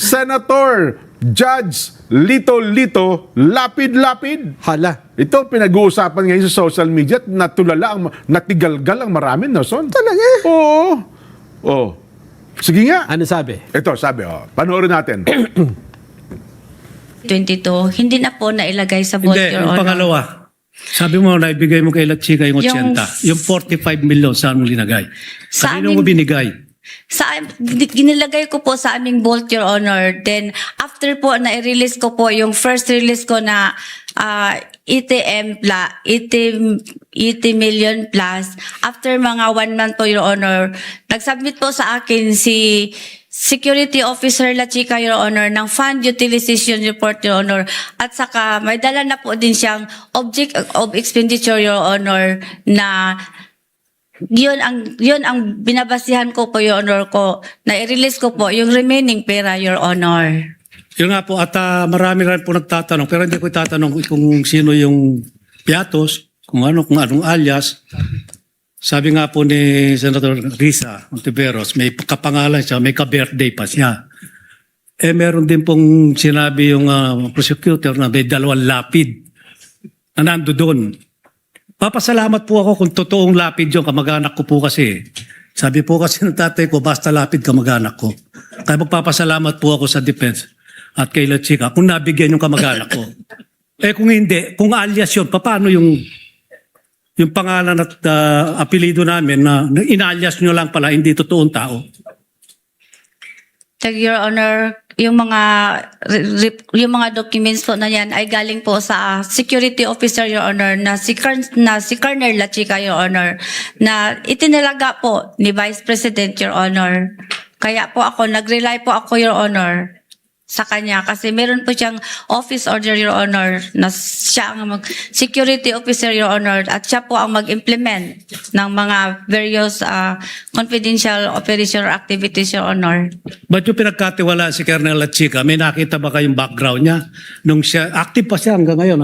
Senator Judge Lito Lapid. Hala. Ito pinag-uusapan ngayon sa social media at natigalgal ang marami, no, Son? Talaga? Oo. Oh. Sige nga. Ano sabi? Ito, sabi, panoorin natin. 22, hindi na po nailagay sa vote, Hindi, Your yung Honor. pangalawa. Sabi mo, naibigay mo kay La Chica yung 80. Yung 45 million, saan mo linagay? Sa Kanino mo amin- binigay? Ginilagay ko po sa aming vault, Your Honor. Then, after po, na-release ko po yung first release ko na 80 million plus. After mga 1 month po, Your Honor, nag-submit po sa akin si Security Officer La Chica, Your Honor, ng Fund Utilization Report, Your Honor. At saka, may dala na po din siyang Object of Expenditure, Your Honor, na yun ang binabasihan ko po, Your Honor, ko. Na-release ko po yung remaining pera, Your Honor. Yun nga po, at marami rin po nagtatanong, pero hindi ko itatanong kung sino yung piatos, kung anong alias. Sabi nga po ni Senator Risa Ontiveros, may kapangalan siya, may ka-birthday pa siya. Meron din pong sinabi yung prosecutor na may 2 lapid na nando doon. Papasalamat po ako kung totoong lapid yung kamag-anak ko po kasi. Sabi po kasi ng tatay ko, basta lapid kamag-anak ko. Kaya magpapasalamat po ako sa defense at kay La Chica kung nabigyan yung kamag-anak ko. Kung hindi, kung alias yun, paano yung pangalan at apelido namin na inalias nyo lang pala, hindi totoong tao? Your Honor, yung mga documents po na yan ay galing po sa security officer, Your Honor, na si Colonel La Chica, Your Honor, na itinalaga po ni Vice President, Your Honor. Kaya po nag-rely po ako, Your Honor, sa kanya kasi meron po siyang office order, Your Honor, na siya ang security officer, Your Honor, at siya po ang mag-implement ng mga various confidential operation or activities, Your Honor. Ba't yung pinagkatiwalaan si Colonel La Chica, may nakita ba kayong background niya? Nung siya, active pa siya hanggang ngayon,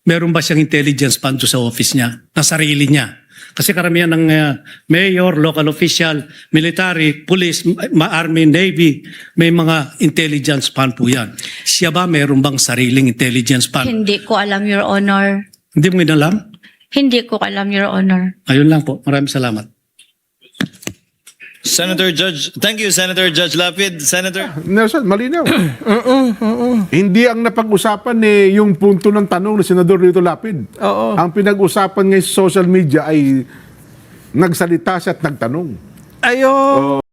meron ba siyang intelligence fund sa office niya, na sarili niya? Kasi karamihan ng mayor, local official, military, police, army, navy, may mga intelligence fund po yan. Siya ba meron bang sariling intelligence fund? Hindi ko alam, Your Honor. Hindi mo inalam? Hindi ko alam, Your Honor. Ayun lang po. Maraming salamat. Senator Judge, thank you, Senator Judge Lapid. Senator. Nelson, malinaw. Hindi ang napag-usapan yung punto ng tanong ni Senador Lito Lapid. Oo. Ang pinag-usapan ngayon sa social media ay nagsalita siya at nagtanong. Ayo.